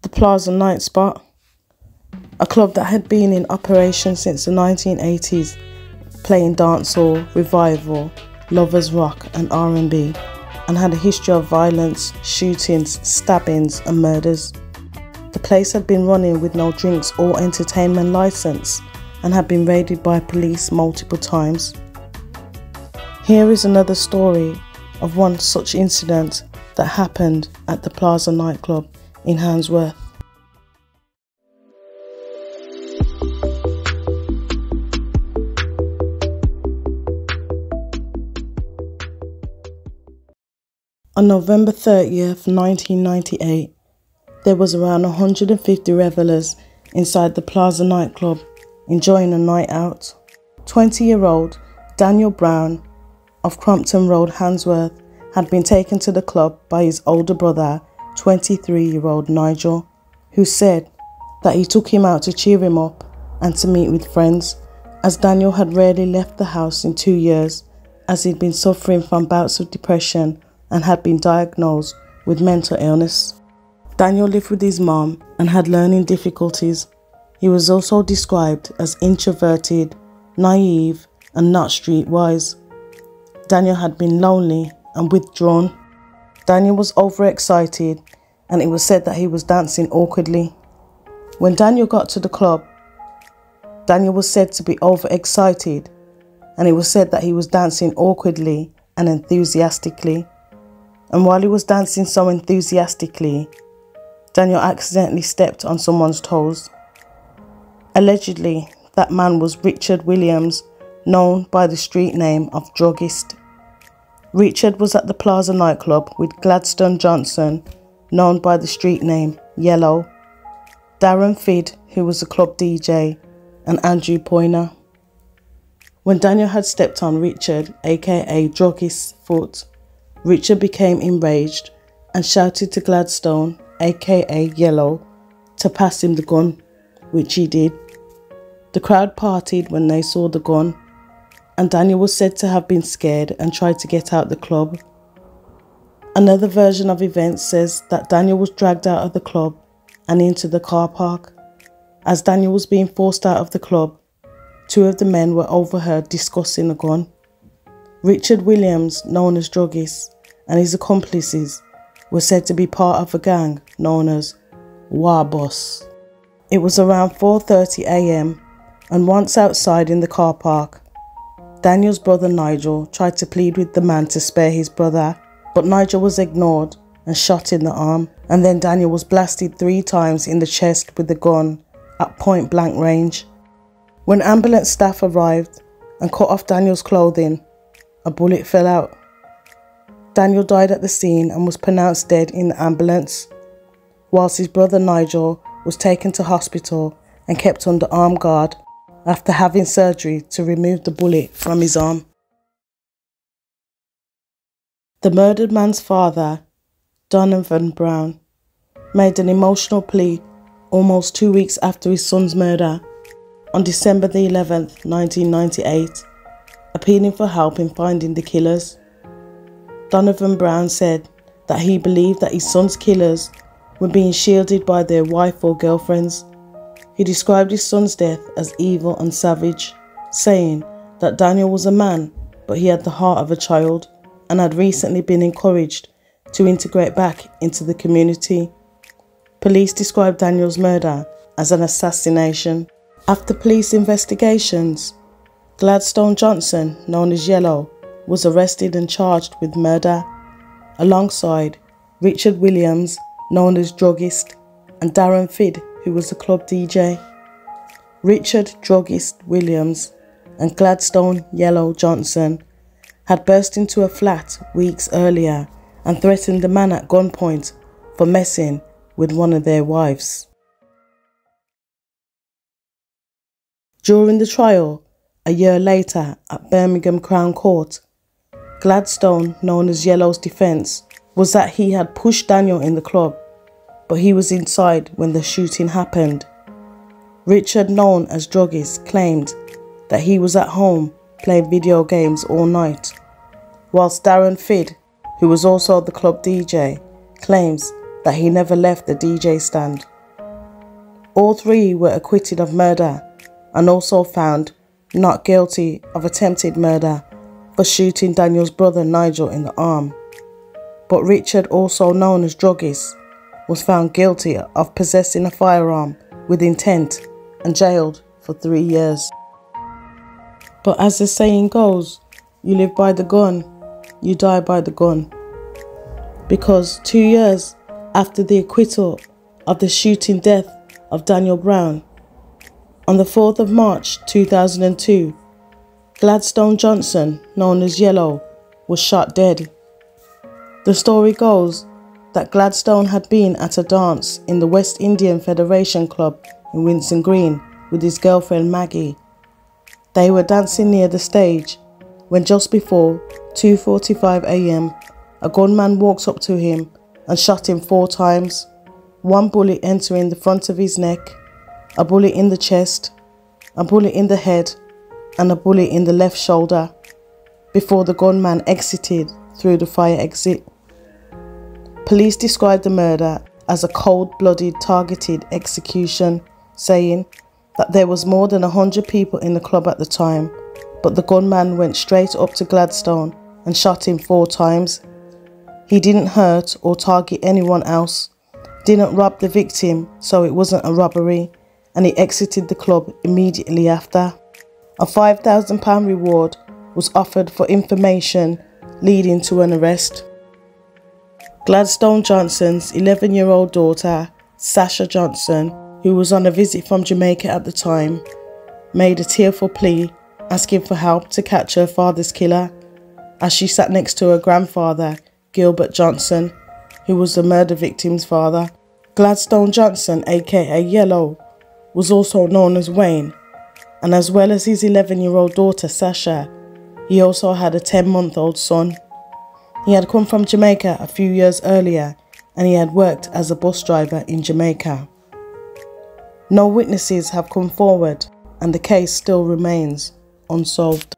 The Plaza Night Spot, a club that had been in operation since the 1980s, playing dancehall, revival, lovers rock and R&B, and had a history of violence, shootings, stabbings and murders. The place had been running with no drinks or entertainment license and had been raided by police multiple times. Here is another story of one such incident that happened at the Plaza nightclub in Handsworth. On November 30th, 1998, there was around 150 revelers inside the Plaza nightclub enjoying a night out. 20-year-old Daniel Brown of Crompton Road, Handsworth, had been taken to the club by his older brother, 23-year-old Nigel, who said that he took him out to cheer him up and to meet with friends, as Daniel had rarely left the house in 2 years, as he'd been suffering from bouts of depression and had been diagnosed with mental illness. Daniel lived with his mom and had learning difficulties. He was also described as introverted, naive and not streetwise. Daniel had been lonely and withdrawn. Daniel was overexcited and it was said that he was dancing awkwardly. When Daniel got to the club, Daniel was said to be overexcited and it was said that he was dancing awkwardly and enthusiastically. And while he was dancing so enthusiastically, Daniel accidentally stepped on someone's toes. Allegedly, that man was Richard Williams, known by the street name of Druggist. Richard was at the Plaza nightclub with Gladstone Johnson, known by the street name Yellow, Darren Fidd, who was the club DJ, and Andrew Poyner. When Daniel had stepped on Richard, aka Druggist's foot, Richard became enraged and shouted to Gladstone, aka Yellow, to pass him the gun, which he did. The crowd partied when they saw the gun, and Daniel was said to have been scared and tried to get out the club. Another version of events says that Daniel was dragged out of the club and into the car park. As Daniel was being forced out of the club, two of the men were overheard discussing the gun. Richard Williams, known as Druggist, and his accomplices were said to be part of a gang known as War Boss. It was around 4:30 a.m. and once outside in the car park, Daniel's brother Nigel tried to plead with the man to spare his brother, but Nigel was ignored and shot in the arm, and then Daniel was blasted 3 times in the chest with the gun at point blank range. When ambulance staff arrived and cut off Daniel's clothing, a bullet fell out. Daniel died at the scene and was pronounced dead in the ambulance, whilst his brother Nigel was taken to hospital and kept under armed guard after having surgery to remove the bullet from his arm. The murdered man's father, Donovan Brown, made an emotional plea almost 2 weeks after his son's murder on December the 11th, 1998, appealing for help in finding the killers. Donovan Brown said that he believed that his son's killers were being shielded by their wife or girlfriends. He described his son's death as evil and savage, saying that Daniel was a man, but he had the heart of a child and had recently been encouraged to integrate back into the community. Police described Daniel's murder as an assassination. After police investigations, Gladstone Johnson, known as Yellow, was arrested and charged with murder, alongside Richard Williams, known as Druggist, and Darren Fidd, who was the club DJ. Richard Druggist Williams and Gladstone Yellow Johnson had burst into a flat weeks earlier and threatened the man at gunpoint for messing with one of their wives. During the trial, a year later at Birmingham Crown Court, Gladstone, known as Yellow's defence, was that he had pushed Daniel in the club, but he was inside when the shooting happened. Richard, known as Druggist, claimed that he was at home playing video games all night, whilst Darren Fidd, who was also the club DJ, claims that he never left the DJ stand. All three were acquitted of murder and also found not guilty of attempted murder for shooting Daniel's brother Nigel in the arm. But Richard, also known as Druggist, was found guilty of possessing a firearm with intent and jailed for 3 years. But as the saying goes, you live by the gun, you die by the gun. Because 2 years after the acquittal of the shooting death of Daniel Brown, on the 4th of March 2002, Gladstone Johnson, known as Yellow, was shot dead. The story goes that Gladstone had been at a dance in the West Indian Federation Club in Winson Green with his girlfriend Maggie. They were dancing near the stage when just before 2:45 a.m, a gunman walks up to him and shot him 4 times, one bullet entering the front of his neck, a bullet in the chest, a bullet in the head, and a bullet in the left shoulder, before the gunman exited through the fire exit. Police described the murder as a cold-blooded targeted execution, saying that there was more than 100 people in the club at the time, but the gunman went straight up to Gladstone and shot him 4 times. He didn't hurt or target anyone else, didn't rob the victim, so it wasn't a robbery, and he exited the club immediately after. A £5,000 reward was offered for information leading to an arrest. Gladstone Johnson's 11-year-old daughter, Sasha Johnson, who was on a visit from Jamaica at the time, made a tearful plea asking for help to catch her father's killer, as she sat next to her grandfather, Gilbert Johnson, who was the murder victim's father. Gladstone Johnson, aka Yellow, was also known as Wayne, and as well as his 11-year-old daughter Sasha, he also had a 10-month-old son. He had come from Jamaica a few years earlier, and he had worked as a bus driver in Jamaica. No witnesses have come forward, and the case still remains unsolved.